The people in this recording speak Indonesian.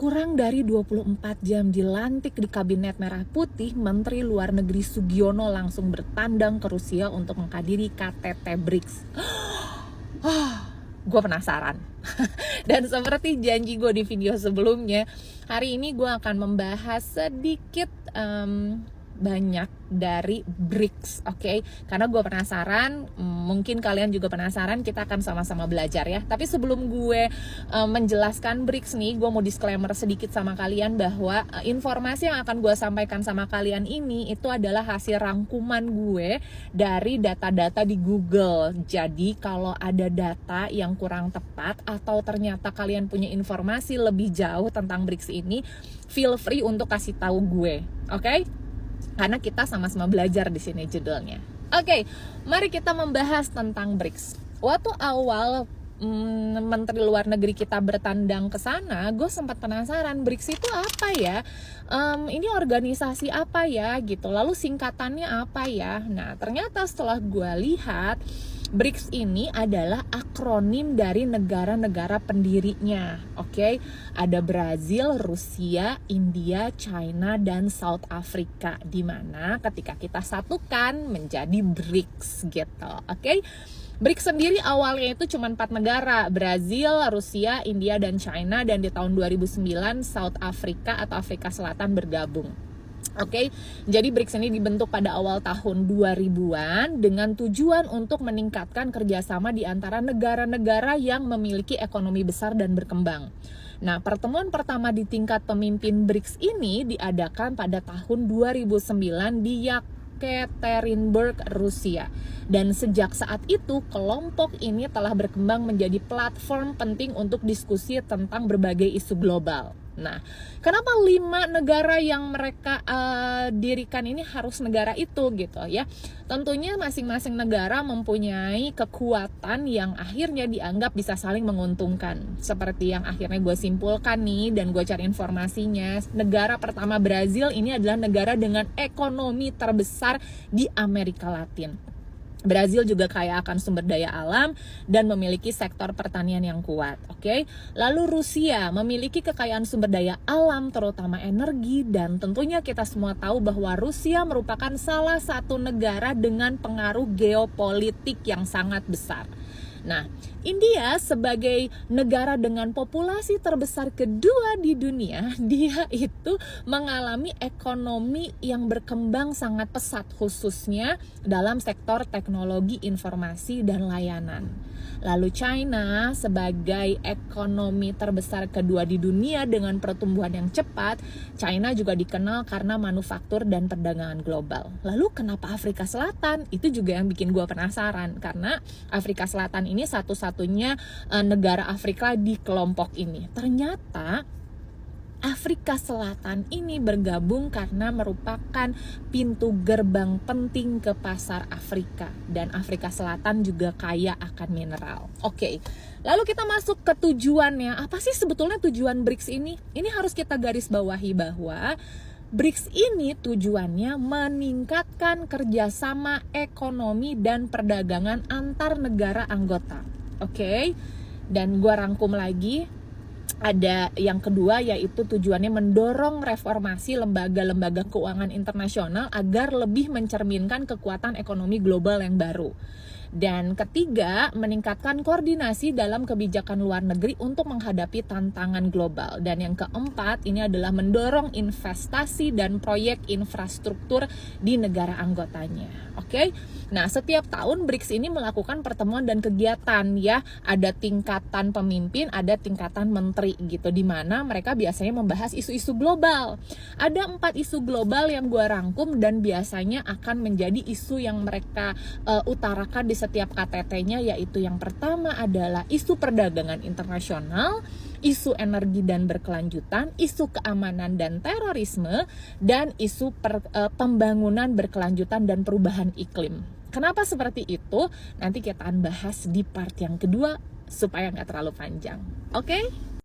kurang dari 24 jam dilantik di Kabinet Merah Putih, Menteri Luar Negeri Sugiono langsung bertandang ke Rusia untuk menghadiri KTT BRICS. Gue penasaran. Dan seperti janji gue di video sebelumnya, hari ini gue akan membahas sedikit banyak dari BRICS, oke? Karena gue penasaran, mungkin kalian juga penasaran, kita akan sama-sama belajar ya. Tapi sebelum gue menjelaskan BRICS nih, gue mau disclaimer sedikit sama kalian bahwa informasi yang akan gue sampaikan sama kalian ini itu adalah hasil rangkuman gue dari data-data di Google. Jadi kalau ada data yang kurang tepat atau ternyata kalian punya informasi lebih jauh tentang BRICS ini, feel free untuk kasih tahu gue, oke? Karena kita sama-sama belajar di sini judulnya. Oke, mari kita membahas tentang BRICS. Waktu awal Menteri Luar Negeri kita bertandang ke sana, gue sempat penasaran BRICS itu apa ya? Ini organisasi apa ya gitu? Lalu singkatannya apa ya? Nah, ternyata setelah gue lihat, BRICS ini adalah akronim dari negara-negara pendirinya, oke? Ada Brazil, Rusia, India, China, dan South Africa, di mana ketika kita satukan menjadi BRICS gitu, oke? BRICS sendiri awalnya itu cuma 4 negara, Brazil, Rusia, India, dan China, dan di tahun 2009 South Africa atau Afrika Selatan bergabung. Oke, jadi BRICS ini dibentuk pada awal tahun 2000-an dengan tujuan untuk meningkatkan kerjasama di antara negara-negara yang memiliki ekonomi besar dan berkembang. Nah, pertemuan pertama di tingkat pemimpin BRICS ini diadakan pada tahun 2009 di Yekaterinburg, Rusia. Dan sejak saat itu, kelompok ini telah berkembang menjadi platform penting untuk diskusi tentang berbagai isu global. Nah, kenapa 5 negara yang mereka dirikan ini harus negara itu gitu ya? Tentunya masing-masing negara mempunyai kekuatan yang akhirnya dianggap bisa saling menguntungkan. Seperti yang akhirnya gue simpulkan nih dan gue cari informasinya. Negara pertama Brazil ini adalah negara dengan ekonomi terbesar di Amerika Latin. Brazil juga kaya akan sumber daya alam dan memiliki sektor pertanian yang kuat, oke? Lalu Rusia memiliki kekayaan sumber daya alam terutama energi, dan tentunya kita semua tahu bahwa Rusia merupakan salah satu negara dengan pengaruh geopolitik yang sangat besar. Nah, India sebagai negara dengan populasi terbesar kedua di dunia, dia itu mengalami ekonomi yang berkembang sangat pesat, khususnya dalam sektor teknologi informasi dan layanan. Lalu China sebagai ekonomi terbesar kedua di dunia dengan pertumbuhan yang cepat, China juga dikenal karena manufaktur dan perdagangan global. Lalu kenapa Afrika Selatan? Itu juga yang bikin gue penasaran, karena Afrika Selatan ini satu-satunya negara Afrika di kelompok ini. Ternyata Afrika Selatan ini bergabung karena merupakan pintu gerbang penting ke pasar Afrika, dan Afrika Selatan juga kaya akan mineral. Oke, lalu kita masuk ke tujuannya. Apa sih sebetulnya tujuan BRICS ini? Ini harus kita garis bawahi bahwa BRICS ini tujuannya meningkatkan kerjasama ekonomi dan perdagangan antar negara anggota. Oke, dan gua rangkum lagi. Ada yang kedua, yaitu tujuannya mendorong reformasi lembaga-lembaga keuangan internasional agar lebih mencerminkan kekuatan ekonomi global yang baru. Dan ketiga, meningkatkan koordinasi dalam kebijakan luar negeri untuk menghadapi tantangan global. Dan yang keempat, ini adalah mendorong investasi dan proyek infrastruktur di negara anggotanya. Oke? Nah, setiap tahun BRICS ini melakukan pertemuan dan kegiatan ya. Ada tingkatan pemimpin, ada tingkatan menteri gitu, di mana mereka biasanya membahas isu-isu global. Ada 4 isu global yang gue rangkum dan biasanya akan menjadi isu yang mereka utarakan di setiap KTT-nya, yaitu yang pertama adalah isu perdagangan internasional, isu energi dan berkelanjutan, isu keamanan dan terorisme, dan isu pembangunan berkelanjutan dan perubahan iklim. Kenapa seperti itu? Nanti kita akan bahas di part yang kedua supaya nggak terlalu panjang. Oke?